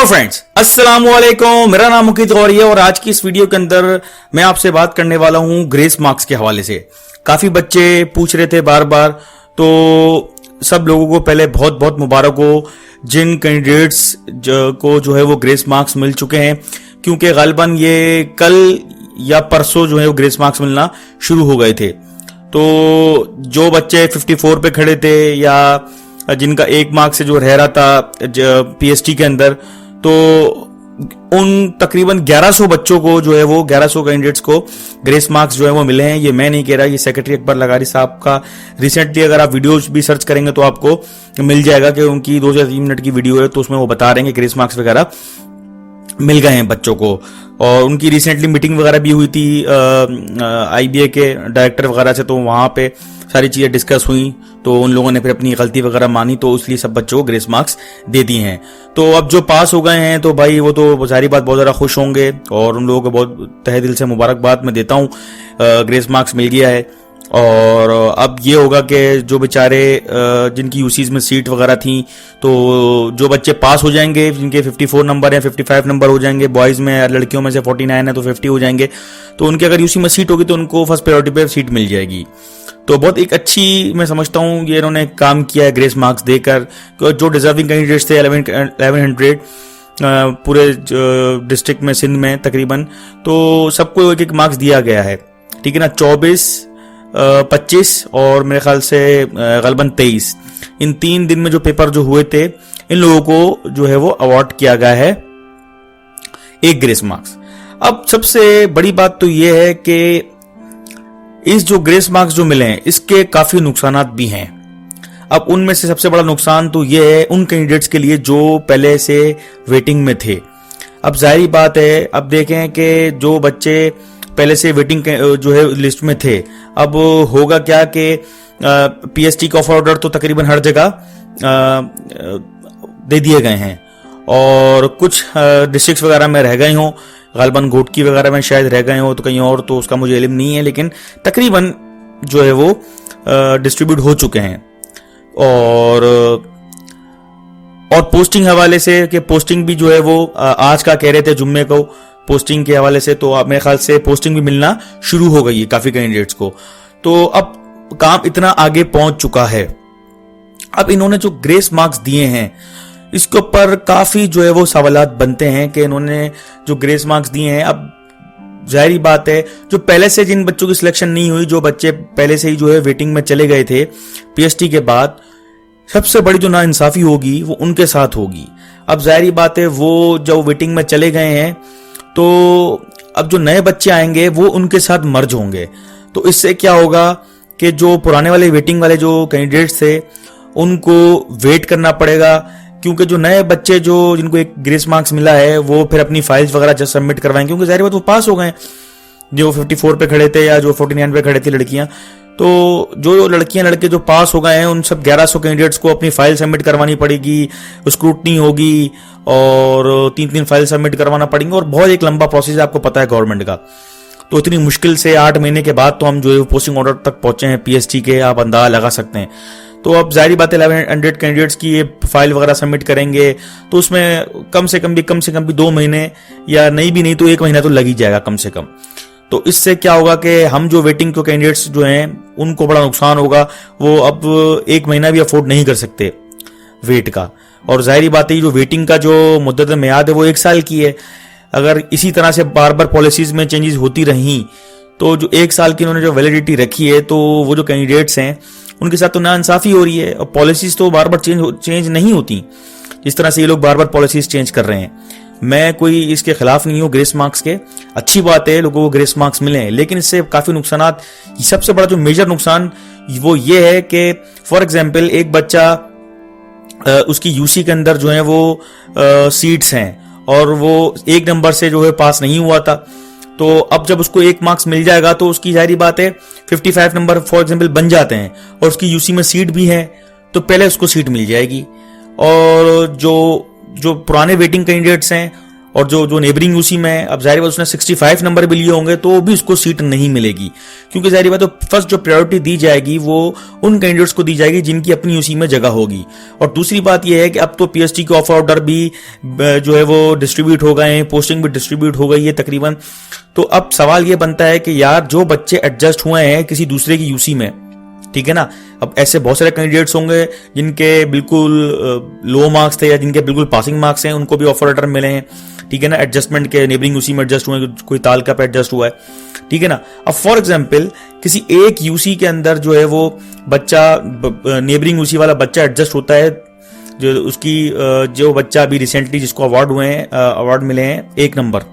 Hello friends, अस्सलाम वालेकुम। मेरा नाम मुकीत गौरी है और आज की इस वीडियो के अंदर मैं आपसे बात करने वाला हूं ग्रेस मार्क्स के हवाले से। काफी बच्चे पूछ रहे थे बार बार, तो सब लोगों को पहले बहुत बहुत मुबारक हो जिन कैंडिडेट्स को जो है वो ग्रेस मार्क्स मिल चुके हैं, क्योंकि गालिबन ये कल या परसों जो है वो ग्रेस मार्क्स मिलना शुरू हो गए थे। तो जो बच्चे 54 पे खड़े थे या जिनका 1 मार्क से जो रह रहा था पीएसटी के अंदर, तो उन तकरीबन 1100 बच्चों को जो है वो 1100 कैंडिडेट्स को ग्रेस मार्क्स जो है वो मिले हैं। ये मैं नहीं कह रहा, ये सेक्रेटरी अकबर लगारी साहब का रिसेंटली अगर आप वीडियोस भी सर्च करेंगे तो आपको मिल जाएगा कि उनकी 2 से 3 मिनट की वीडियो है, तो उसमें वो बता रहे हैं कि ग्रेस मार्क्स वगैरह मिल गए हैं बच्चों को। और उनकी रिसेंटली मीटिंग वगैरह भी हुई थी आईबीए के डायरेक्टर वगैरह से, तो वहां पे सारी चीजें डिस्कस हुई, तो उन लोगों ने फिर अपनी गलती वगैरह मानी, तो इसलिए सब बच्चों को ग्रेस मार्क्स दे दिए हैं। तो अब जो पास हो गए हैं तो भाई वो तो सारी बात बहुत ज्यादा खुश होंगे और उन लोगों को बहुत तहे दिल से मुबारकबाद मैं देता हूँ, ग्रेस मार्क्स मिल गया है। और अब ये होगा कि जो बेचारे जिनकी यूसीज में सीट वगैरह थी, तो जो बच्चे पास हो जाएंगे जिनके 54 नंबर या 55 नंबर हो जाएंगे, बॉयज में या लड़कियों में से 49 है तो 50 हो जाएंगे, तो उनके अगर यूसी में सीट होगी तो उनको फर्स्ट प्रायोरिटी पे सीट मिल जाएगी। तो बहुत एक अच्छी मैं समझता हूँ ये इन्होंने काम किया है ग्रेस मार्क्स देकर। जो डिजर्विंग कैंडिडेट्स थे 1100 पूरे डिस्ट्रिक्ट में, सिंध में तकरीबन, तो सबको एक एक मार्क्स दिया गया है, ठीक है ना। 24, 25 और मेरे ख्याल से गलबन 23, इन 3 दिन में जो पेपर जो हुए थे, इन लोगों को जो है वो अवार्ड किया गया है 1 ग्रेस मार्क्स। अब सबसे बड़ी बात तो ये है कि इस जो ग्रेस मार्क्स जो मिले हैं इसके काफी नुकसानात भी हैं। अब उनमें से सबसे बड़ा नुकसान तो ये है उन कैंडिडेट्स के लिए जो पहले से वेटिंग में थे। अब जाहिर बात है, अब देखें कि जो बच्चे पहले से वेटिंग जो है लिस्ट में थे, अब होगा क्या कि पीएसटी का ऑफर ऑर्डर तो तकरीबन हर जगह दे दिए गए हैं और कुछ डिस्ट्रिक्ट्स वगैरह में रह गए हों, गालिबन घोटकी वगैरह में शायद रह गए हो, तो कहीं और तो उसका मुझे इल्म नहीं है, लेकिन तकरीबन जो है वो डिस्ट्रीब्यूट हो चुके हैं। और पोस्टिंग हवाले से कि पोस्टिंग भी जो है वो आज का कह रहे थे जुम्मे को पोस्टिंग के हवाले से, तो मेरे ख्याल से पोस्टिंग भी मिलना शुरू हो गई है काफी कैंडिडेट्स को। तो अब काम इतना आगे पहुंच चुका है। अब इन्होंने जो ग्रेस मार्क्स दिए हैं इसके ऊपर काफी जो है वो सवालात बनते हैं कि इन्होंने जो ग्रेस मार्क्स दिए हैं, अब जाहिर बात है जो पहले से जिन बच्चों की सिलेक्शन नहीं हुई, जो बच्चे पहले से ही जो है वेटिंग में चले गए थे पीएसटी के बाद, सबसे बड़ी जो नाइंसाफी होगी वो उनके साथ होगी। अब जाहिर बात है वो जब वेटिंग में चले गए हैं तो अब जो नए बच्चे आएंगे वो उनके साथ मर्ज होंगे, तो इससे क्या होगा कि जो पुराने वाले वेटिंग वाले जो कैंडिडेट्स थे उनको वेट करना पड़ेगा, क्योंकि जो नए बच्चे जो जिनको एक ग्रेस मार्क्स मिला है वो फिर अपनी फाइल्स वगैरह जब सबमिट करवाएंगे, क्योंकि जाहिर बात वो पास हो गए, जो 54 पे खड़े थे या जो 49 पे खड़े थे लड़कियां, तो जो लड़कियां लड़के जो पास हो गए हैं उन सब 1100 कैंडिडेट्स को अपनी फाइल सबमिट करवानी पड़ेगी, स्क्रूटनी होगी और 3-3 फाइल सबमिट करवाना पड़ेंगे और बहुत एक लंबा प्रोसेस है, आपको पता है गवर्नमेंट का। तो इतनी मुश्किल से 8 महीने के बाद तो हम जो है पोस्टिंग ऑर्डर तक पहुंचे हैं पीएसटी के, आप अंदाजा लगा सकते हैं। तो अब जाहिर बात है 1100 कैंडिडेट्स की ये फाइल वगैरह सबमिट करेंगे, तो उसमें कम से कम भी 2 महीने या नहीं तो 1 महीना तो लग ही जाएगा कम से कम। तो इससे क्या होगा कि हम जो वेटिंग के कैंडिडेट्स जो हैं उनको बड़ा नुकसान होगा, वो अब 1 महीना भी अफोर्ड नहीं कर सकते वेट का। और जाहिर बात है जो वेटिंग का जो मुद्दत मियाद है वो 1 साल की है। अगर इसी तरह से बार बार पॉलिसीज में चेंजेस होती रही तो जो 1 साल की उन्होंने जो वैलिडिटी रखी है, तो वो जो कैंडिडेट्स हैं उनके साथ तो नाइंसाफी हो रही है। और पॉलिसीज तो बार बार चेंज नहीं होती, जिस तरह से ये लोग बार बार पॉलिसीज चेंज कर रहे हैं। मैं कोई इसके खिलाफ नहीं हूँ ग्रेस मार्क्स के, अच्छी बात है लोगों को ग्रेस मार्क्स मिले हैं, लेकिन इससे काफी नुकसानात, सबसे बड़ा जो मेजर नुकसान वो ये है कि फॉर एग्जाम्पल एक बच्चा उसकी यूसी के अंदर जो है वो सीट्स हैं और वो 1 नंबर से जो है पास नहीं हुआ था, तो अब जब उसको 1 मार्क्स मिल जाएगा तो उसकी जाहिर बात है 55 नंबर फॉर एग्जाम्पल बन जाते हैं और उसकी यूसी में सीट भी है, तो पहले उसको सीट मिल जाएगी। और जो पुराने वेटिंग कैंडिडेट्स हैं और जो जो नेबरिंग यूसी में, अब जाहिर बात उसने 65 नंबर भी लिए होंगे तो भी उसको सीट नहीं मिलेगी, क्योंकि जाहिर बात तो फर्स्ट जो प्रायोरिटी दी जाएगी वो उन कैंडिडेट्स को दी जाएगी जिनकी अपनी यूसी में जगह होगी। और दूसरी बात यह है कि अब तो पीएचडी के ऑफर ऑर्डर भी जो है वो डिस्ट्रीब्यूट हो गए हैं, पोस्टिंग भी डिस्ट्रीब्यूट हो गई है तकरीबन। तो अब सवाल ये बनता है कि यार जो बच्चे एडजस्ट हुए हैं किसी दूसरे की यूसी में, ठीक है ना, अब ऐसे बहुत सारे कैंडिडेट्स होंगे जिनके बिल्कुल लो मार्क्स थे या जिनके बिल्कुल पासिंग मार्क्स हैं, उनको भी ऑफर लेटर मिले हैं, ठीक है ना, एडजस्टमेंट के, नेबरिंग यूसी में एडजस्ट हुए, कोई तालका पे एडजस्ट हुआ है, ठीक है ना। अब फॉर एग्जांपल किसी एक यूसी के अंदर जो है वो बच्चा, नेबरिंग यूसी वाला बच्चा एडजस्ट होता है, जो उसकी जो बच्चा अभी रिसेंटली जिसको अवार्ड हुए हैं, अवार्ड मिले हैं 1 नंबर,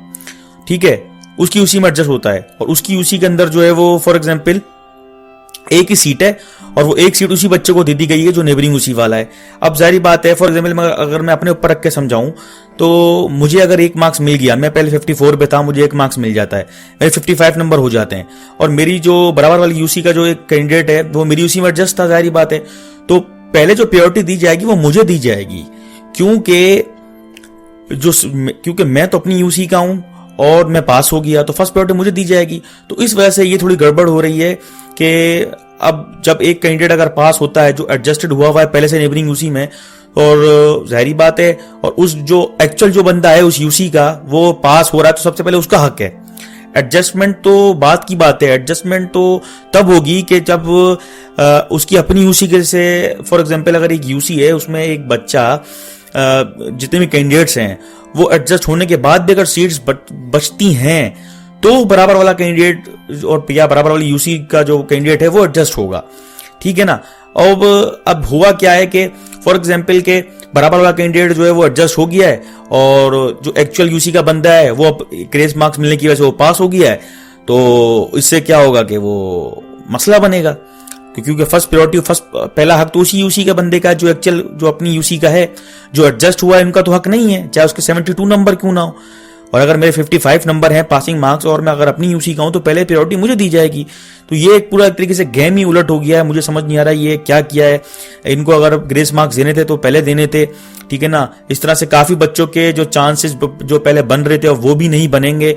ठीक है, उसकी यूसी में एडजस्ट होता है, और उसकी यूसी के अंदर जो है वो फॉर एग्जांपल एक ही सीट है और वो एक सीट उसी बच्चे को दे दी गई है जो नेबरिंग उसी वाला है। अब जाहिर बात है, फॉर एग्जांपल अगर मैं अपने ऊपर रख के समझाऊं तो मुझे अगर 1 मार्क्स मिल गया, मैं पहले 54 पे था, मुझे 1 मार्क्स मिल जाता है, मेरे 55 नंबर हो जाते हैं, और मेरी जो बराबर वाली यूसी का जो एक कैंडिडेट है वो मेरी यूसी में एडजस्ट था, जाहिर बात है, तो पहले जो प्रायोरिटी दी जाएगी वो मुझे दी जाएगी, क्योंकि मैं तो अपनी यूसी का हूं और मैं पास हो गया, तो फर्स्ट प्रायोरिटी मुझे दी जाएगी। तो इस वजह से ये थोड़ी गड़बड़ हो रही है कि अब जब एक कैंडिडेट अगर पास होता है जो एडजस्टेड हुआ है पहले से नेबरिंग यूसी में, और जाहिर बात है, और उस जो एक्चुअल जो बंदा है उस यूसी का वो पास हो रहा है, तो सबसे पहले उसका हक है। एडजस्टमेंट तो बात की बात है, एडजस्टमेंट तो तब होगी कि जब उसकी अपनी यूसी के से, फॉर एग्जांपल अगर एक यूसी है उसमें एक बच्चा, जितने भी कैंडिडेट्स हैं वो एडजस्ट होने के बाद भी अगर सीट्स बचती हैं तो बराबर वाला कैंडिडेट और या बराबर वाली यूसी का जो कैंडिडेट है वो एडजस्ट होगा, ठीक है ना। अब हुआ क्या है कि फॉर एग्जांपल के बराबर वाला कैंडिडेट जो है वो एडजस्ट हो गया है और जो एक्चुअल यूसी का बंदा है वो अब ग्रेस मार्क्स मिलने की वजह से वो पास हो गया है, तो इससे क्या होगा कि वो मसला बनेगा, क्योंकि फर्स्ट प्रायोरिटी, पहला हक तो उसी यूसी का बंदे का जो एक्चुअल जो अपनी यूसी का है, जो एडजस्ट हुआ है उनका तो हक नहीं है, चाहे उसके 72 नंबर क्यों ना हो। और अगर मेरे 55 नंबर हैं पासिंग मार्क्स और मैं अगर अपनी यूसी का हूं तो पहले प्रायोरिटी मुझे दी जाएगी। तो ये एक पूरा एक तरीके से गेम ही उलट हो गया है, मुझे समझ नहीं आ रहा ये क्या किया है। इनको अगर ग्रेस मार्क्स देने थे तो पहले देने थे, ठीक है ना। इस तरह से काफी बच्चों के जो चांसेस जो पहले बन रहे थे वो भी नहीं बनेंगे।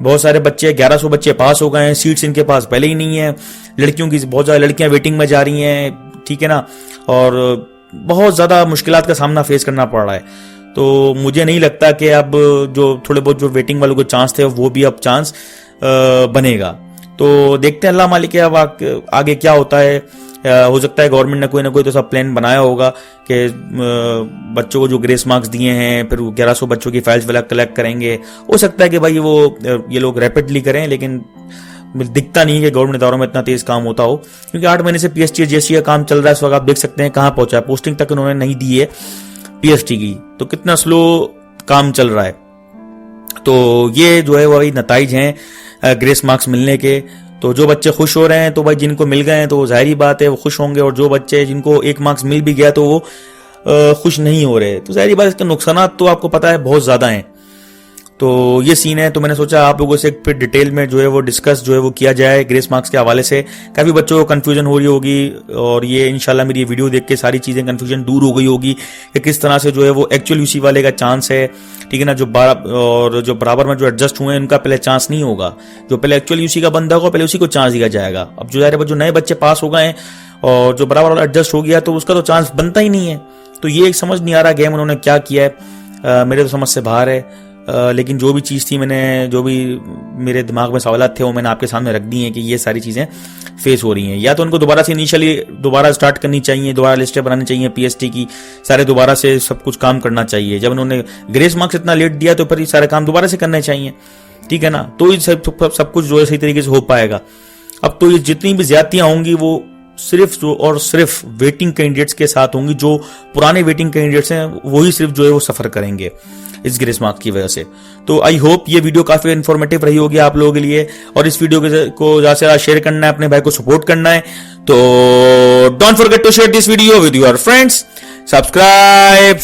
बहुत सारे बच्चे, 1100 बच्चे पास हो गए हैं, सीट्स इनके पास पहले ही नहीं है। लड़कियों की बहुत ज्यादा लड़कियां वेटिंग में जा रही हैं, ठीक है ना, और बहुत ज्यादा मुश्किलात का सामना फेस करना पड़ रहा है। तो मुझे नहीं लगता कि अब जो थोड़े बहुत जो वेटिंग वालों को चांस थे वो भी अब चांस बनेगा। तो देखते हैं, अल्लाह मालिक है, अब आगे क्या होता है। हो सकता है गवर्नमेंट ने कोई ना कोई तो सब प्लान बनाया होगा कि बच्चों को जो ग्रेस मार्क्स दिए हैं फिर 1100 बच्चों की फाइल्स वगैरह कलेक्ट करेंगे। हो सकता है कि भाई ये लोग रैपिडली करें, लेकिन दिखता नहीं है कि गवर्नमेंट इदारों में इतना तेज काम होता हो, क्योंकि 8 महीने से पीएचडी जीएसटी का काम चल रहा है। इस वक्त आप देख सकते हैं कहां पहुंचा है, पोस्टिंग तक उन्होंने नहीं दी है पीएचडी की, तो कितना स्लो काम चल रहा है। तो ये जो है वही नताइज हैं ग्रेस मार्क्स मिलने के। तो जो बच्चे खुश हो रहे हैं तो भाई जिनको मिल गए हैं तो जाहिर बात है वो खुश होंगे, और जो बच्चे जिनको 1 मार्क्स मिल भी गया तो वो खुश नहीं हो रहे, तो जाहिर बात इसके नुकसान तो आपको पता है बहुत ज्यादा हैं। तो ये सीन है। तो मैंने सोचा आप लोगों से फिर डिटेल में जो है वो डिस्कस जो है वो किया जाए ग्रेस मार्क्स के हवाले से। काफी बच्चों को कंफ्यूजन हो रही होगी, और ये इंशाल्लाह मेरी वीडियो देख के सारी चीजें कंफ्यूजन दूर हो गई होगी कि किस तरह से जो है वो एक्चुअल यूसी वाले का चांस है, ठीक है ना, और जो बराबर में जो एडजस्ट हुए हैं उनका पहले चांस नहीं होगा। जो पहले एक्चुअल यूसी का बंदा होगा पहले उसी को चांस दिया जाएगा। अब जो नए बच्चे पास हो गए हैं और जो बराबर वाला एडजस्ट हो गया तो उसका तो चांस बनता ही नहीं है। तो ये एक समझ नहीं आ रहा गेम उन्होंने क्या किया है, मेरे तो समझ से बाहर है। लेकिन जो भी चीज़ थी, जो भी मेरे दिमाग में सवालात थे वो मैंने आपके सामने रख दी हैं कि ये सारी चीज़ें फेस हो रही हैं। या तो उनको दोबारा से इनिशियली दोबारा स्टार्ट करनी चाहिए, दोबारा लिस्टें बनानी चाहिए पीएचडी की, सारे दोबारा से सब कुछ काम करना चाहिए। जब उन्होंने ग्रेस मार्क्स इतना लेट दिया तो फिर ये सारे काम दोबारा से करने चाहिए, ठीक है ना, तो ये सब कुछ जो है सही तरीके से हो पाएगा। अब तो ये जितनी भी ज्यादतियां होंगी वो सिर्फ वेटिंग कैंडिडेट्स के साथ होंगी। जो पुराने वेटिंग कैंडिडेट्स हैं वही सिर्फ जो है वो सफर करेंगे इस ग्रेस मार्क्स की वजह से। तो आई होप ये वीडियो काफी इन्फॉर्मेटिव रही होगी आप लोगों के लिए, और इस वीडियो को ज्यादा से ज्यादा शेयर करना है, अपने भाई को सपोर्ट करना है। तो don't forget to share this video with your friends. Subscribe.